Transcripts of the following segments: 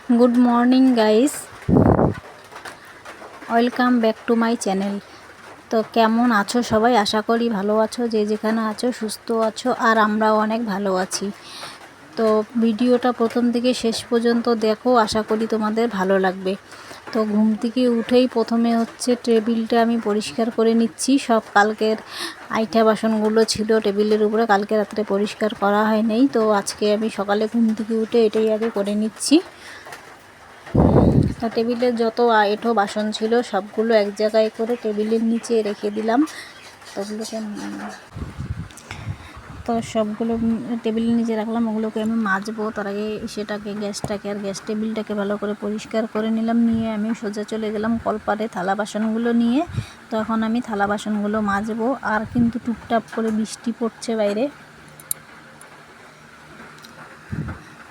Good morning guys, welcome back to my channel. তো কেমন আছো সবাই? আশা করি ভালো আছো, যে যেখানে আছো সুস্থ আছো, আর আমরাও অনেক ভালো আছি। তো ভিডিওটা প্রথম থেকে শেষ পর্যন্ত দেখো, আশা করি তোমাদের ভালো লাগবে। তো ঘুম থেকে উঠেই প্রথমে টেবিলটা আমি পরিষ্কার করে নিচ্ছি। সব কালকের আইঠা বাসনগুলো ছিল টেবিলের উপরে, কালকে রাত্রে পরিষ্কার করা হয় নাই। তো আজকে আমি সকালে ঘুম থেকে উঠে এটাই আগে করে নিচ্ছি। তো টেবিলের যত এঁঠো বাসন ছিল সবগুলো এক জায়গায় করে টেবিলের নিচে রেখে দিলাম। তো সবগুলো টেবিলের নিচে রাখলাম, ওগুলোকে আমি মাজবো। তার আগে গ্যাসটাকে আর গ্যাস টেবিলটাকে ভালো করে পরিষ্কার করে নিলাম। নিয়ে আমি সোজা চলে গেলাম কলপারে থালা বাসনগুলো নিয়ে। তো এখন আমি থালা বাসনগুলো মাজবো। আর কিন্তু টুপটাপ করে বৃষ্টি পড়ছে বাইরে।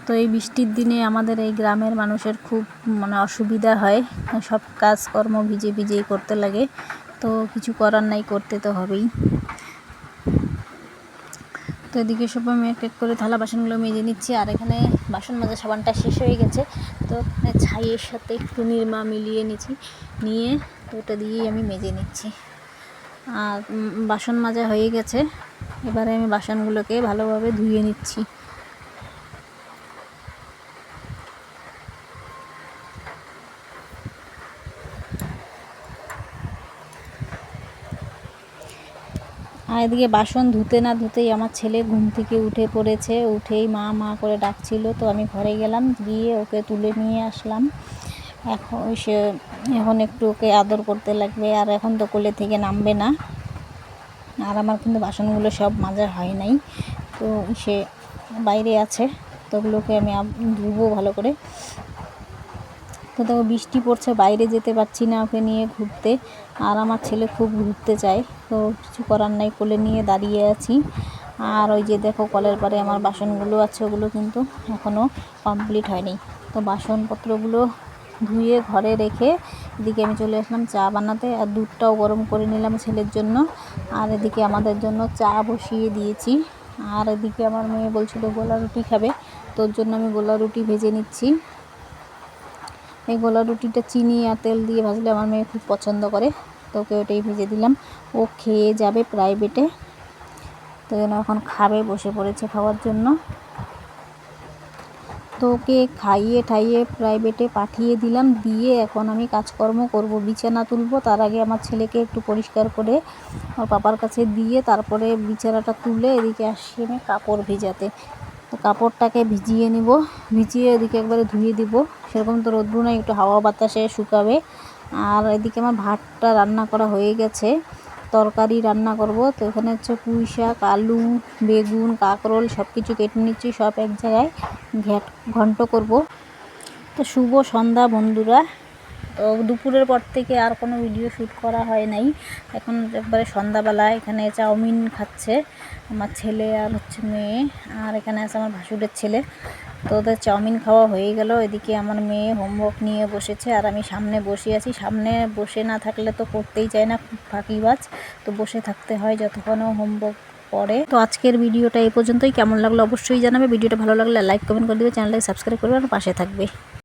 তো এই বৃষ্টির দিনে আমাদের এই গ্রামের মানুষের খুব অসুবিধা হয়, সব কাজকর্ম ভিজে ভিজেই করতে লাগে। তো কিছু করার নাই, করতে তো হবেই। তো এদিকে সব আমি এক এক করে থালা বাসনগুলো মেজে নিচ্ছি। আর এখানে বাসন মাজা সাবানটা শেষ হয়ে গেছে। তো ছাইয়ের সাথে একটু নিরমা মিলিয়ে নিয়ে তো ওটা দিয়েই আমি মেজে নিচ্ছি। আর বাসন মাজা হয়ে গেছে, এবারে আমি বাসনগুলোকে ভালোভাবে ধুয়ে নিচ্ছি। আর এদিকে বাসন ধুতে না ধুতেই আমার ছেলে ঘুম থেকে উঠে পড়েছে। উঠেই মা মা করে ডাকছিল। তো আমি ঘরে গেলাম, গিয়ে ওকে তুলে নিয়ে আসলাম। এখন একটু ওকে আদর করতে লাগবে। আর এখন তো কোলে থেকে নামবে না। আর আমার কিন্তু বাসনগুলো সব মাজা হয় নাই, তো সে বাইরে আছে। তো ওগুলোকে আমি ধুবো ভালো করে। তো দেখো বৃষ্টি পড়ছে, বাইরে যেতে পারছি না ওকে নিয়ে ঘুরতে। আর আমার ছেলে খুব ঘুরতে চায়, তো কিছু করার নাই, কোলে নিয়ে দাঁড়িয়ে আছি। আর ওই যে দেখো কলের পারে আমার বাসনগুলো আছে, ওগুলো কিন্তু এখনও কমপ্লিট হয়নি। তো বাসনপত্রগুলো ধুয়ে ঘরে রেখে এদিকে আমি চলে আসলাম চা বানাতে। আর দুধটাও গরম করে নিলাম ছেলের জন্য। আর এদিকে আমাদের জন্য চা বসিয়ে দিয়েছি। আর এদিকে আমার মেয়ে বলছিল গোলা রুটি খাবে, তোর জন্য আমি গোলা রুটি ভেজে নিচ্ছি। এই গোলা রুটিটা চিনি আর তেল দিয়ে ভাজলে আমার মেয়ে খুব পছন্দ করে, তো ওকে ওটাই ভেজে দিলাম। ও খেয়ে যাবে প্রাইভেটে, তো এখন খাবে, বসে পড়েছে খাওয়ার জন্য। তো ওকে খাইয়ে ঠাইয়ে প্রাইভেটে পাঠিয়ে দিলাম। দিয়ে এখন আমি কাজকর্ম করব, বিছানা তুলব। তার আগে আমার ছেলেকে একটু পরিষ্কার করে ওর পাপার কাছে দিয়ে তারপরে বিছানাটা তুলে এদিকে আসি আমি কাপড় ভেজাতে। তো কাপড়টাকে ভিজিয়ে নিব, ভিজিয়ে এদিকে একবারে ধুয়ে দিব। সেরকম তো রোদ্রু নাই, একটু হাওয়া বাতাসে শুকাবে। আর এদিকে আমার ভাতটা রান্না করা হয়ে গেছে, তরকারি রান্না করব। তো এখানে পুঁই শাক, আলু, বেগুন, কাঁকরোল সব কিছু কেটে নিচ্ছি, সব এক জায়গায় ঘন্ট করব। তো শুভ সন্ধ্যা বন্ধুরা। তো দুপুরের পর থেকে আর কোনো ভিডিও শ্যুট করা হয় নাই। এখন একবারে সন্ধ্যাবেলা। এখানে চাউমিন খাচ্ছে আমার ছেলে আর মেয়ে। আর এখানে আছে আমার ভাসুরের ছেলে। তো ওদের চাউমিন খাওয়া হয়ে গেল। এদিকে আমার মেয়ে হোমওয়ার্ক নিয়ে বসেছে, আর আমি সামনে বসে আছি। সামনে বসে না থাকলে তো করতেই চায় না, খুব ফাঁকিবাজ। তো বসে থাকতে হয় যতক্ষণ হোমওয়ার্ক পড়ে। তো আজকের ভিডিওটা এই পর্যন্তই। কেমন লাগলো অবশ্যই জানাবে। ভিডিওটা ভালো লাগলে লাইক কমেন্ট করে দেবে, চ্যানেলটাকে সাবস্ক্রাইব করবে আর পাশে থাকবে।